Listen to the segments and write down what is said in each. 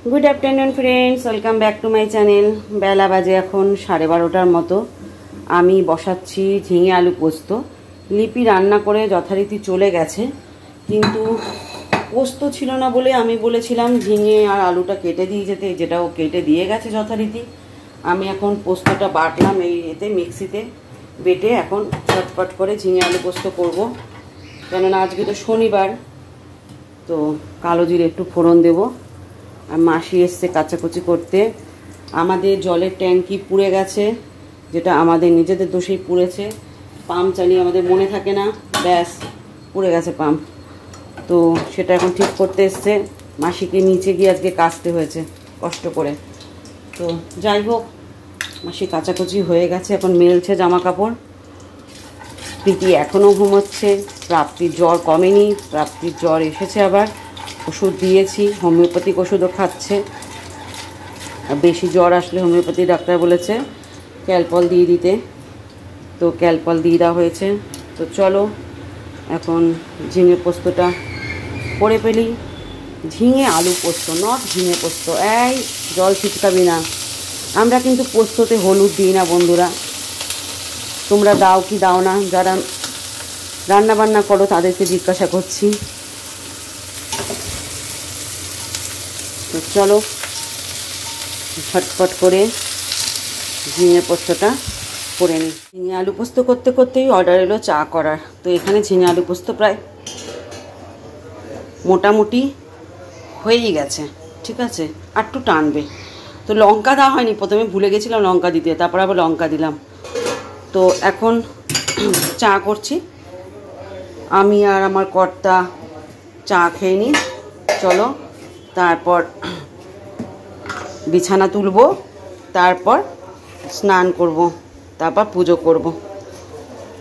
Good afternoon friends, welcome back to my channel. बेला बाजे এখন 12:30টার মতো। আমি বসাচ্ছি ঝিঙে আলু পোস্ত। লিপি রান্না করে যথারীতি চলে গেছে, কিন্তু পোস্ত ছিল না বলে আমি বলেছিলাম ঝিঙে আর আলুটা কেটে দিয়ে যেতে, যেটাও কেটে দিয়ে গেছে যথারীতি। আমি এখন পোস্তটা বাটলাম, এই এতে মিক্সিতে বেটে এখন চটপট করে ঝিঙে আলু পোস্ত করব। কেননা আজকে তো শনিবার, তো কালো জিরে একটু ফোড়ন দেবো। আর মাসি এসছে কাচাকুচি করতে। আমাদের জলের ট্যাঙ্কি পুড়ে গেছে, যেটা আমাদের নিজেদের দোষেই পুড়েছে। পাম্প চালিয়ে আমাদের মনে থাকে না, ব্যাস পুড়ে গেছে পাম্প। তো সেটা এখন ঠিক করতে এসছে। মাসিকে নিচে গিয়ে আজকে কাচতে হয়েছে কষ্ট করে। তো যাই হোক, মাসি কাচাকুচি হয়ে গেছে, এখন মেলছে জামা কাপড়। প্রীতি এখনও ঘুমোচ্ছে। প্রাপ্তির জ্বর কমেনি, প্রাপ্তির জ্বর এসেছে আবার। ওষুধ দিয়েছি, হোমিওপ্যাথিক ওষুধও খাচ্ছে। বেশি জ্বর আসলে হোমিওপ্যাথি ডাক্তার বলেছে ক্যালপল দিয়ে দিতে, তো ক্যালপল দিয়ে দেওয়া হয়েছে। তো চলো এখন ঝিঙে পোস্তটা করে ফেলি। ঝিঙে আলু পোস্ত, নট ঝিঙে পোস্ত। এই জল ছিটকাবি না। আমরা কিন্তু পোস্ততে হলুদ দিই না বন্ধুরা, তোমরা দাও কি দাও না? যারা রান্না বান্না করো তাদেরকে জিজ্ঞাসা করছি। তো চলো ঝটপট করে ঝিঙে পোস্তটা করে নিই। ঝিঙে আলু পোস্ত করতে করতেই অর্ডার এলো চা করার। তো এখানে ঝিঙে আলু পোস্ত প্রায় মোটামুটি হয়েই গেছে, ঠিক আছে, আর একটু টানবে। তো লঙ্কা দেওয়া হয়নি, প্রথমে ভুলে গেছিলাম লঙ্কা দিতে, তারপর আবার লঙ্কা দিলাম। তো এখন চা করছি, আমি আর আমার কর্তা চা খেয়ে নিই। চলো, তারপর বিছানা তুলব, তারপর স্নান করব, তারপর পুজো করব।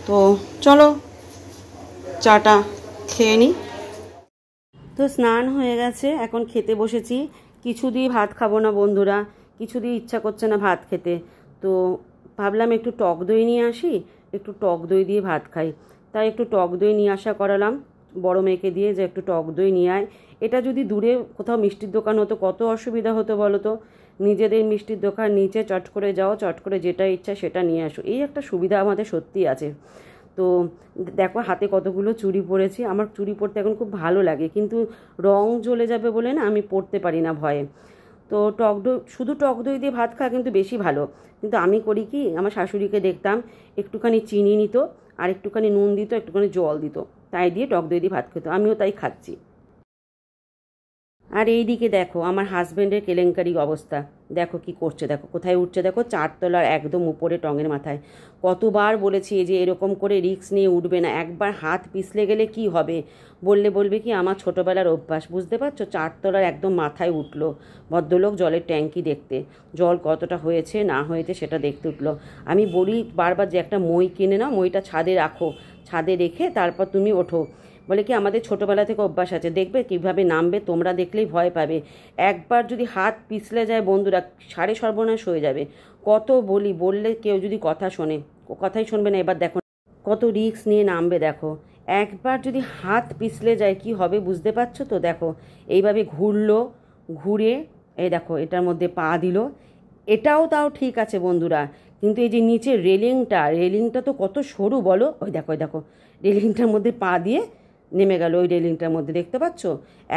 তো চলো চাটা খেয়ে নিই। তো স্নান হয়ে গেছে, এখন খেতে বসেছি। কিছু দিয়ে ভাত খাবো না বন্ধুরা, কিছু দিয়ে ইচ্ছা করছে না ভাত খেতে। তো ভাবলাম একটু টক দই নিয়ে আসি, একটু টক দই দিয়ে ভাত খাই। তাই একটু টক দই নিয়ে আসা করালাম বড় মেয়েকে দিয়ে, যে একটু টক দই নিয়ে আয়। এটা যদি দূরে কোথাও মিষ্টির দোকান হতো কত অসুবিধা হতো বলো তো। নিজেদের মিষ্টির দোকান নিচে, চট করে যাও, চট করে যেটা ইচ্ছা সেটা নিয়ে আসো। এই একটা সুবিধা আমাদের সত্যি আছে। তো দেখো হাতে কতগুলো চুড়ি পরেছি। আমার চুড়ি পরতে এখন খুব ভালো লাগে, কিন্তু রং জ্বলে যাবে বলে না আমি পরতে পারি না ভয়ে। তো টক দই, শুধু টক দই দিয়ে ভাত খাওয়া কিন্তু বেশি ভালো। কিন্তু আমি করি কি, আমার শাশুড়িকে দেখতাম একটুখানি চিনি নিত, আর একটুখানি নুন দিত, একটুখানি জল দিত, তাই দিয়ে টক দই দিয়ে ভাত খেত। আমিও তাই খাচ্ছি। আর এই দিকে দেখো আমার হাজব্যান্ডের কেলেঙ্কারি অবস্থা, দেখো কি করছে, দেখো কোথায় উঠছে, দেখো 4 তলার একদম উপরে টঙের মাথায়। কতবার বলেছি যে এরকম করে রিস্ক নিয়ে উঠবে না, একবার হাত পিছলে গেলে কি হবে, বলবে কি আমার ছোটোবেলার অভ্যাস। বুঝতে পারছো, 4 তলার একদম মাথায় উঠলো ভদ্রলোক জলের ট্যাঙ্কি দেখতে, জল কতটা হয়েছে না হয়েছে সেটা দেখতে উঠলো। আমি বলি বারবার যে একটা মই কিনে নাও, মইটা ছাদে রাখো, ছাদে রেখে তারপর তুমি ওঠো। বলে কি আমাদের ছোটোবেলা থেকে অভ্যাস আছে, দেখবে কীভাবে নামবে, তোমরা দেখলেই ভয় পাবে। একবার যদি হাত পিছলে যায় বন্ধুরা, সাড়ে সর্বনাশ হয়ে যাবে। কত বললে কেউ যদি কথা শোনে, কথাই শুনবে না। এবার দেখো কত রিস্ক নিয়ে নামবে, দেখো একবার যদি হাত পিছলে যায় কি হবে বুঝতে পারছো তো। দেখো এইভাবে ঘুরলো, ঘুরে এই দেখো এটার মধ্যে পা দিল। এটাও তাও ঠিক আছে বন্ধুরা, কিন্তু এই যে নিচের রেলিংটা তো কত সরু বলো। ওই দেখো রেলিংটার মধ্যে পা দিয়ে নেমে গেল, ওই রেলিংটার মধ্যে দেখতে পাচ্ছ।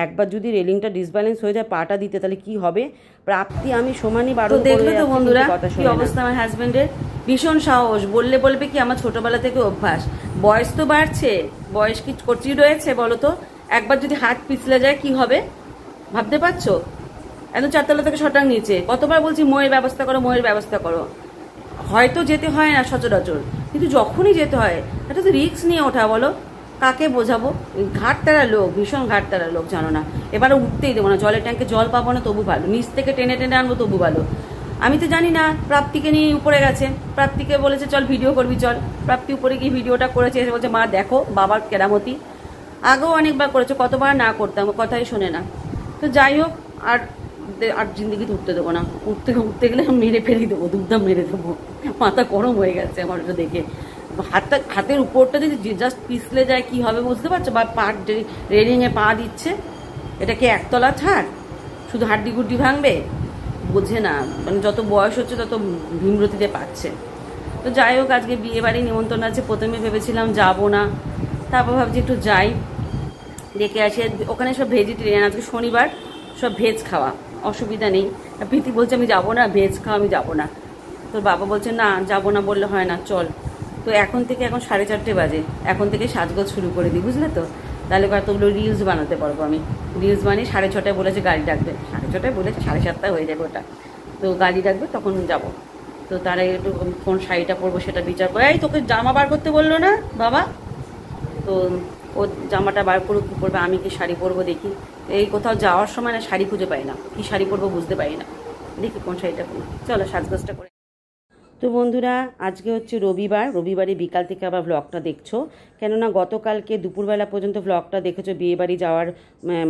একবার যদি রেলিংটা ডিসব্যালেন্স হয়ে যায় পাটা দিতে, তাহলে কি হবে। প্রাপ্তি আমি সমানই বারণ করে। দেখলে তো বন্ধুরা কি অবস্থা আমার হাজব্যান্ডের। ভীষণ সাহস, বলবে কি আমার ছোটবেলা থেকে অভ্যাস। বয়স তো বাড়ছে, বয়স কি কচি রয়েছে বলো তো। একবার যদি হাত পিছলে যায় কি হবে ভাবতে পারছো। একদম 4 তলা থেকে শটাং নিচে। কতবার বলছি ময়ের ব্যবস্থা করো, ময়ের ব্যবস্থা করো। হয়তো যেতে হয় না সচরাচর, কিন্তু যখনই যেতে হয় এটা তো রিস্ক নিয়ে ওঠা বলো। কাকে বোঝাবো? ঘাটতারা লোক, ভীষণ ঘাটতারা লোক, জানো না। এবারে উঠতেই দেবো না, জলের ট্যাঙ্কে জল পাবো না তবু ভালো, নিচ থেকে টেনে টেনে আনবো তবু ভালো। আমি তো জানি না, প্রাপ্তিকে নিয়ে উপরে গেছে। প্রাপ্তিকে বলেছে চল ভিডিও করবি চল। প্রাপ্তি উপরে গিয়ে ভিডিওটা করেছে, এসে বলছে মা দেখো বাবার কেরামতি। আগেও অনেকবার করেছে, কতবার না করতাম, কথাই শোনে না। তো যাই হোক, আর জিন্দগিতে উঠতে দেবো না। উঠতে গেলে মেরে ফেলে দেবো, দুধদাম মেরে দেবো। মাথা গরম হয়ে গেছে আমার ওটা দেখে। হাতের উপরটা যদি জাস্ট পিছলে যায় কি হবে বুঝতে পারছো। বা রেলিংয়ে পা দিচ্ছে, এটা কি 1 তলা ছাড়? শুধু হাড্ডি গুড্ডি ভাঙবে, বোঝে না, মানে যত বয়স হচ্ছে তত ভীমরতিতে পাচ্ছে। তো যাই হোক, আজকে বিয়ে বাড়ি নিমন্ত্রণ আছে। প্রথমে ভেবেছিলাম যাব না, তারপর ভাবছি একটু যাই, দেখে আসি। ওখানে সব ভেজিটেরিয়ান, আজকে শনিবার, সব ভেজ খাওয়া, অসুবিধা নেই। প্রীতি বলছে আমি যাবো না, ভেজ খাওয়া আমি যাবো না। তোর বাবা বলছে না যাবো না বললে হয় না, চল। তো এখন 4:30 বাজে, এখন থেকে সাজগোজ শুরু করে দিই, বুঝলে তো? তাহলে কতগুলো রিলস বানাতে পারবো আমি। রিলস বানিয়ে 6:30 বলেছে গাড়ি ডাকবে, 6:30 বলেছে, 7:30 হয়ে যাবে ওটা। তো গাড়ি ডাকবে তখন যাব। তো তার আগে একটু কোন শাড়িটা পরবো সেটা বিচার করে। এই তোকে জামা বার করতে বললো না বাবা? তো ও জামাটা বার করুক, কী পরবে, আমি কি শাড়ি পরবো দেখি। এই কোথাও যাওয়ার সময় না শাড়ি খুঁজে পাই না, কী শাড়ি পরবো বুঝতে পারি না, দেখি কোন শাড়িটা পরি। চলো সাজগোজটা করে। তো বন্ধুরা, আজকে হচ্ছে রবিবার, রবিবারে বিকাল থেকে আবার ব্লগটা দেখছো, কেননা গতকালকে দুপুরবেলা পর্যন্ত ব্লগটা দেখেছো বিয়েবাড়ি যাওয়ার,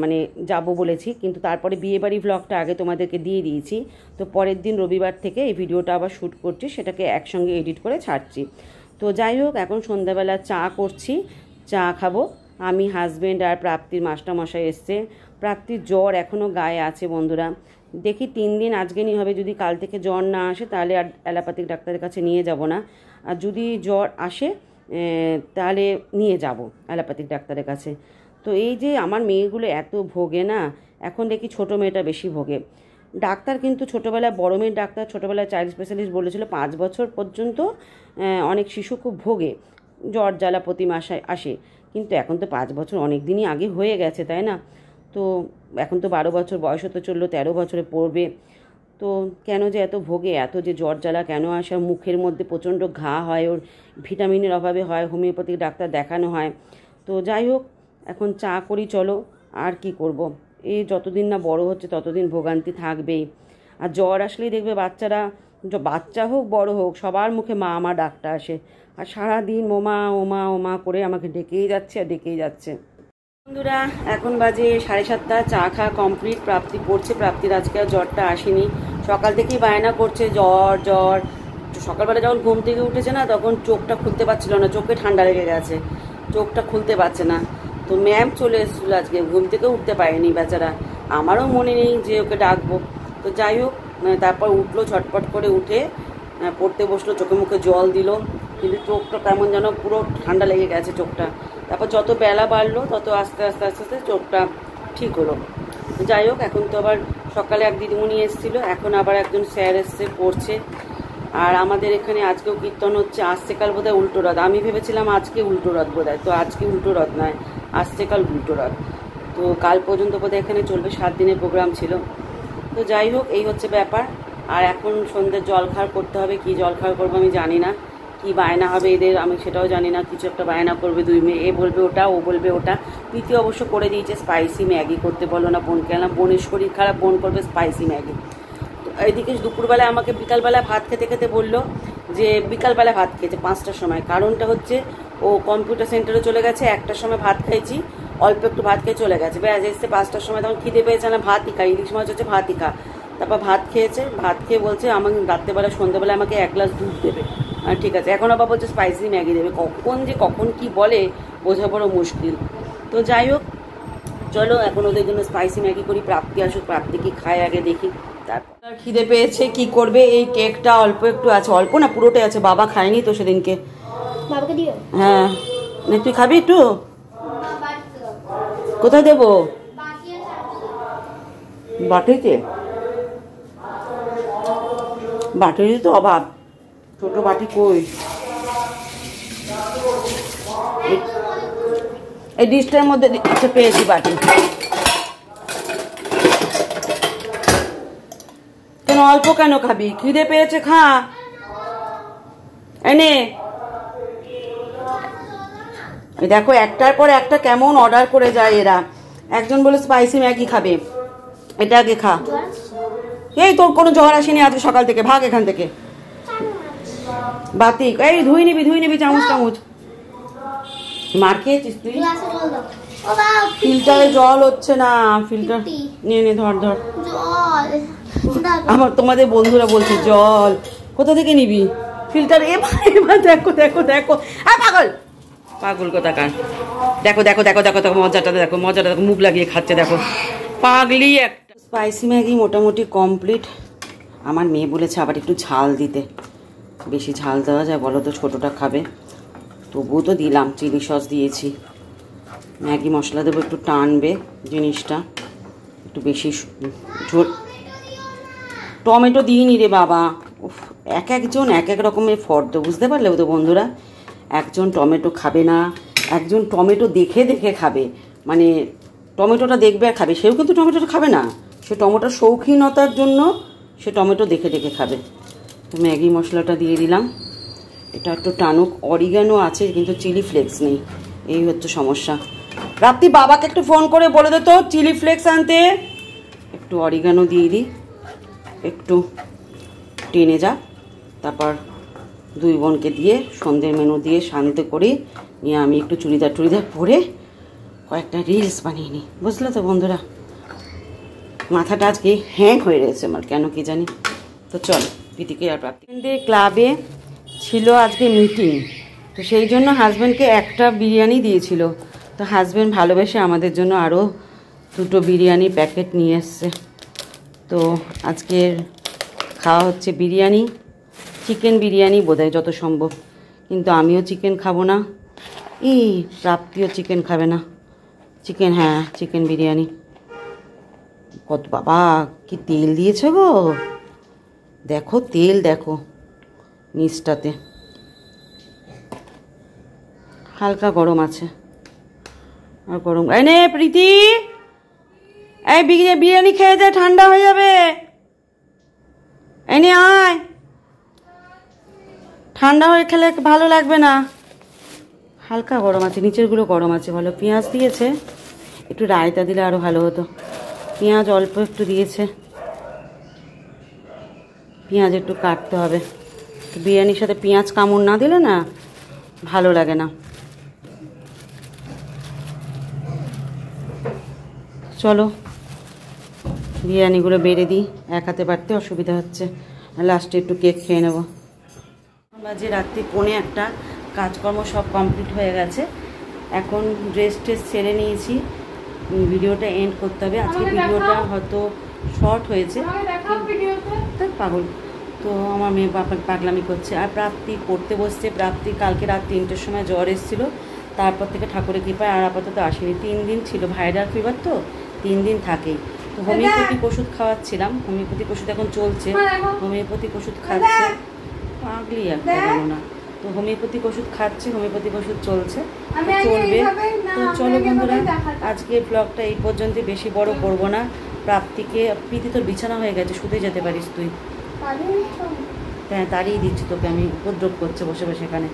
মানে যাব বলেছি, কিন্তু তারপরে বিয়েবাড়ি ব্লগটা আগে তোমাদেরকে দিয়ে দিয়েছি। তো পরের দিন রবিবার থেকে এই ভিডিওটা আবার শ্যুট করছি, সেটাকে একসঙ্গে এডিট করে ছাড়ছি। তো যাই হোক, এখন সন্ধ্যাবেলা চা করছি, চা খাবো আমি, হাজব্যান্ড আর প্রাপ্তির মাস্টারমশাই এসছে। প্রাপ্তির জ্বর এখনও গায়ে আছে বন্ধুরা, দেখি 3 দিন আজকে নিয়ে হবে, যদি কাল থেকে জ্বর না আসে তাহলে আর অ্যালোপ্যাথিক ডাক্তারের কাছে নিয়ে যাব না, আর যদি জ্বর আসে তাহলে নিয়ে যাব অ্যালোপ্যাথিক ডাক্তারের কাছে। তো এই যে আমার মেয়েগুলো এত ভোগে না, এখন দেখি ছোটো মেয়েটা বেশি ভোগে। ডাক্তার কিন্তু ছোটোবেলায়, বড় মেয়ের ডাক্তার ছোটোবেলায় চাইল্ড স্পেশালিস্ট বলেছিল 5 বছর পর্যন্ত অনেক শিশু খুব ভোগে, জ্বর জ্বালা প্রতি মাসে আসে, কিন্তু এখন তো 5 বছর অনেক দিনই আগে হয়ে গেছে, তাই না? তো এখন তো 12 বছর বয়স হতে চললো, 13 বছরে পড়বে। তো কেন যে এত ভোগে, এত যে জ্বর জ্বালা কেন আসে, মুখের মধ্যে প্রচণ্ড ঘা হয়, ওর ভিটামিনের অভাবে হয়, হোমিওপ্যাথিক ডাক্তার দেখানো হয়। তো যাই হোক, এখন চা করি চলো, আর কি করব। এই যতদিন না বড় হচ্ছে ততদিন ভোগান্তি থাকবেই। আর জ্বর আসলেই দেখবে বাচ্চারা, বাচ্চা হোক বড় হোক, সবার মুখে মা আমার ডাকটা আসে, আর সারাদিন ওমা ওমা ওমা করে আমাকে ডেকেই যাচ্ছে আর ডেকেই যাচ্ছে। বন্ধুরা, এখন বাজে 7:30, চা খাওয়া কমপ্লিট। প্রাপ্তি পড়ছে, প্রাপ্তির আজকে আর জ্বরটা আসেনি, সকাল থেকেই বায়না করছে জ্বর জ্বর। সকালবেলা যখন ঘুম থেকে উঠেছে না, তখন চোখটা খুলতে পারছিল না, চোখে ঠান্ডা লেগে গেছে, চোখটা খুলতে পারছে না। তো ম্যাম চলে এসেছিল আজকে, ঘুম থেকে উঠতে পারেনি বেচারা, আমারও মনে নেই যে ওকে ডাকবো। তো যাই হোক, তারপর উঠলো, ছটপট করে উঠে পড়তে বসলো, চোখে মুখে জল দিল, কিন্তু চোখটা কেমন যেন পুরো ঠান্ডা লেগে গেছে চোখটা। তারপর যত বেলা বাড়লো তত আস্তে আস্তে আস্তে আস্তে চোখটা ঠিক হলো। যাই হোক, এখন তো আবার সকালে এক দিদিমণি এসেছিলো, এখন আবার একজন স্যার এসছে, পড়ছে। আর আমাদের এখানে আজকেও কীর্তন হচ্ছে, আসছে কাল বোধহয় উল্টো রথ, আমি ভেবেছিলাম আজকে উল্টো রথ বোধহয়, তো আজকে উল্টো রথ নয়, আসছে কাল উল্টো রথ। তো কাল পর্যন্ত বোধহয় এখানে চলবে, 7 দিনের প্রোগ্রাম ছিল। তো যাই হোক, এই হচ্ছে ব্যাপার। আর এখন সন্ধ্যের জলখাবার করতে হবে, কি জলখাবার করবো আমি জানি না, কি বায়না হবে এদের আমি সেটাও জানি না, কিছু একটা বায়না করবে 2 মেয়ে, এ বলবে ওটা, ও বলবে ওটা। প্রীতি অবশ্য করে দিয়েছে স্পাইসি ম্যাগি করতে, বলো না বোনকে আনলাম, বোনের শরীর খারাপ, বোন করবে স্পাইসি ম্যাগি। তো এইদিকে দুপুরবেলায় আমাকে বিকালবেলায় ভাত খেতে খেতে বললো যে বিকালবেলায় ভাত খেয়েছে 5টার সময়, কারণটা হচ্ছে ও কম্পিউটার সেন্টারে চলে গেছে, 1টার সময় ভাত খাইছি, অল্প একটু ভাত খেয়ে চলে গেছে, ব্যাস এসছে 5টার সময়, তখন খিদে পেয়েছে না, ভাতই খা, ইলিশ মাছ হচ্ছে ভাতই খা। তারপর ভাত খেয়েছে, ভাত খেয়ে বলছে আমাকে রাত্রেবেলা সন্ধ্যাবেলা আমাকে 1 গ্লাস দুধ দেবে, ঠিক আছে, এখন আবার বলছে স্পাইসি ম্যাগি দেবে, কখন কি বলে বোঝা বড় মুশকিল। তো যাই হোক, চলো এখন ওদের জন্য স্পাইসি ম্যাগি করি, প্রাপ্তি আসুক, প্রাপ্তি কি খায় আগে দেখি, তারপর খিদে পেয়েছে কি করবে। এই কেকটা অল্প একটু আছে, অল্প না পুরোটাই আছে, বাবা খায়নি তো সেদিনকে, হ্যাঁ তুই খাবি একটু, কোথায় দেবো, বাটিতে, বাটিরই তো অভাব, ছোট বাটি কই, এই ডিশটার মধ্যে পেয়েছি বাটি, কেন অল্প কেন খাবি, খিদে পেয়েছে খা, এনে দেখো একটার পর একটা কেমন অর্ডার করে যায় এরা। একজন বলে স্পাইসি ম্যাগি খাবে, এটা আগে খা। এই তোর কোনো জ্বর আসেনি আজকে সকাল থেকে, ভাগ এখান থেকে, বাতিক, এই ধুই নিবি চামচ টামচ, মার খেয়েছিস তুই, ফিল্টারে জল হচ্ছে না, ফিল্টার নিয়ে নে, ধর আমার তোমাদের বন্ধুরা বলছে জল কোথা থেকে নিবি ফিল্টার, এবার দেখো দেখো দেখো, পাগল কোথাকার, দেখো দেখো দেখো দেখো দেখো মজাটা দেখো, মুখ লাগিয়ে খাচ্ছে দেখো, পাগলি একটা। স্পাইসি ম্যাগি মোটামুটি কমপ্লিট। আমার মেয়ে বলেছে আবার একটু ঝাল দিতে, বেশি ঝাল দেওয়া যায় বলো তো, ছোটোটা খাবে, তবুও তো দিলাম। চিলি সস দিয়েছি, ম্যাগি মশলা দেবো, একটু টানবে জিনিসটা, একটু বেশি ঝোল। টমেটো দিইনি রে বাবা, এক একজন এক এক রকমের ফর্দ, বুঝতে পারলে তো বন্ধুরা। একজন টমেটো খাবে না, একজন টমেটো দেখে দেখে খাবে, মানে টমেটোটা দেখবে আর খাবে, সেও কিন্তু টমেটোটা খাবে না, সে টমেটোর শৌখিনতার জন্য সে টমেটো দেখে দেখে খাবে। তো ম্যাগি মশলাটা দিয়ে দিলাম, এটা একটু টানুক। অরিগানো আছে কিন্তু চিলি ফ্লেক্স নেই, এই হচ্ছে সমস্যা। রাত্রি বাবাকে একটু ফোন করে বলে দে তো চিলি ফ্লেক্স আনতে। একটু অরিগানো দিয়ে দিই, একটু টেনে যা, তারপর দুই বোনকে দিয়ে সন্ধ্যের মেনু দিয়ে শান্ত করি, নিয়ে আমি একটু চুড়িদার পরে কয়েকটা রিলস বানিয়ে নিই, বুঝলে তো বন্ধুরা। মাথাটা আজকে হ্যাং হয়ে রয়েছে আমার, কেন কি জানি। তো চলো প্রীতিকে আর প্রাপ্তিদের ক্লাবে ছিল আজকে মিটিং, তো সেই জন্য হাজব্যান্ডকে একটা বিরিয়ানি দিয়েছিল, তো হাজব্যান্ড ভালোবেসে আমাদের জন্য আরও 2টো বিরিয়ানি প্যাকেট নিয়ে এসছে। তো আজকের খাওয়া হচ্ছে বিরিয়ানি, চিকেন বিরিয়ানি বোধহয় যত সম্ভব, কিন্তু আমিও চিকেন খাবো না, প্রাপ্তিও চিকেন খাবে না। চিকেন, হ্যাঁ চিকেন বিরিয়ানি। কত বাবা কি তেল দিয়েছে গো, দেখো তেল দেখো নিচটাতে, হালকা গরম আছে আর গরম। এই নে প্রীতি, এই বিরিয়ানি খেয়ে যা, ঠান্ডা হয়ে যাবে। এই নে আয়, ঠান্ডা হয়ে খেলে ভালো লাগবে না। হালকা গরম আছে, নিচেরগুলো গরম আছে ভালো। পেঁয়াজ দিয়েছে, একটু রায়তা দিলে আরও ভালো হতো। পেঁয়াজ অল্প একটু দিয়েছে, পেঁয়াজ একটু কাটতে হবে, বিরিয়ানির সাথে পেঁয়াজ কামড় না দিলে না ভালো লাগে না। চলো বিরিয়ানিগুলো বেড়ে দিই, এক হাতে বাড়তে অসুবিধা হচ্ছে, লাস্টে একটু কেক খেয়ে নেবো। বাজে রাত্রি 1:45, কাজকর্ম সব কমপ্লিট হয়ে গেছে, এখন ড্রেস ছেড়ে নিয়েছি, ভিডিওটা এন্ড করতে হবে। আজকে ভিডিওটা হয়তো শর্ট হয়েছে, পাগল তো আমার মেয়ে পাগলামি করছে। আর প্রাপ্তি পড়তে বসছে, প্রাপ্তি কালকে রাত 3টের সময় জ্বর এসেছিল, তারপর থেকে ঠাকুরের কৃপায় আর আপাতত আসেনি। 3 দিন ছিল, ভাইরাল ফিভার তো 3 দিন থাকেই। তো হোমিওপ্যাথিক ওষুধ খাওয়াচ্ছিলাম, হোমিওপ্যাথিক ওষুধ এখন চলছে, হোমিওপ্যাথিক ওষুধ খাচ্ছে, পাগলি একটা কেন না। তো হোমিওপ্যাথিক ওষুধ খাচ্ছে, হোমিওপ্যাথিক ওষুধ চলছে, চলবে। তো চলো বন্ধুরা, আজকের ব্লগটা এই পর্যন্ত, বেশি বড় করবো না। প্রাপ্তিকে, প্রীতি তোর বিছানা হয়ে গেছে, শুতে যেতে পারিস তুই। হ্যাঁ তাড়িয়ে দিচ্ছি তোকে আমি, উপদ্রব করছে বসে বসে এখানে।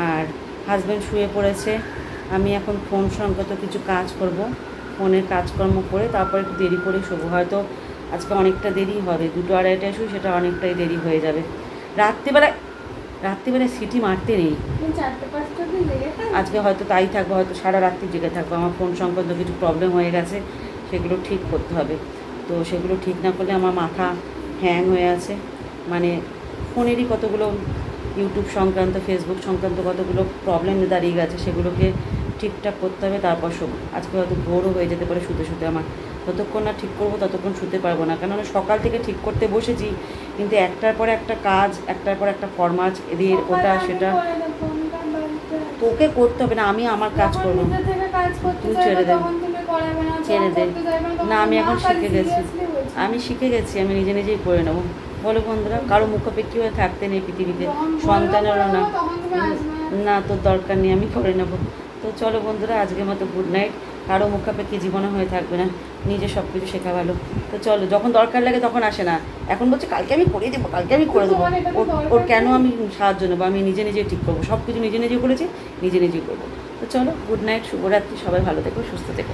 আর হাজব্যান্ড শুয়ে পড়েছে, আমি এখন ফোন সংক্রান্ত কিছু কাজ করব, ফোনের কাজকর্ম করে তারপর একটু দেরি করে শোবো। হয়তো আজকে অনেকটা দেরি হবে, 2-2:30টায় শুই, সেটা অনেকটাই দেরি হয়ে যাবে। রাত্রিবেলায় সিটি মারতে নেই, আজকে হয়তো তাই থাকবো, হয়তো সারা রাত্রি জেগে থাকবো। আমার ফোন সংক্রান্ত কিছু প্রবলেম হয়ে গেছে, সেগুলো ঠিক করতে হবে। তো সেগুলো ঠিক না করলে আমার মাথা হ্যাং হয়ে আছে, মানে ফোনেরই কতগুলো ইউটিউব সংক্রান্ত, ফেসবুক সংক্রান্ত কতগুলো প্রবলেম দাঁড়িয়ে গেছে, সেগুলোকে ঠিকঠাক করতে হবে, তারপর শোবো। আজকে হয়তো ভোরও হয়ে যেতে পারে শুতে শুতে আমার, যতক্ষণ না ঠিক করবো ততক্ষণ শুতে পারবো না, কেননা সকাল থেকে ঠিক করতে বসেছি, কিন্তু একটার পর একটা কাজ, একটার পর একটা ফরমাজ, এদের ওটা সেটা তোকে করতে হবে না, আমি আমার কাজ করবো, তুই ছেড়ে দে, ছেড়ে দে না। আমি এখন শিখে গেছি, আমি নিজে নিজেই করে নেবো। বলো বন্ধুরা, কারো মুখাপেক্ষী হয়ে থাকতে নেই পৃথিবীতে, সন্তানেরও না, তোর দরকার নেই, আমি করে নেবো। তো চলো বন্ধুরা, আজকের মতো গুড নাইট। কারো মুখাপেক্ষী জীবনে হয়ে থাকবে না, নিজে সব কিছু শেখা ভালো। তো চলো, যখন দরকার লাগে তখন আসে না, এখন বলছে কালকে আমি করে দেবো, কালকে আমি করে দেবো। ওর কেন আমি সাহায্য নেবো, আমি নিজে নিজে ঠিক করবো, সব কিছু নিজে নিজে করেছি, নিজে নিজেই করবো। তো চলো গুড নাইট, শুভরাত্রি, সবাই ভালো থেকো, সুস্থ থেকো।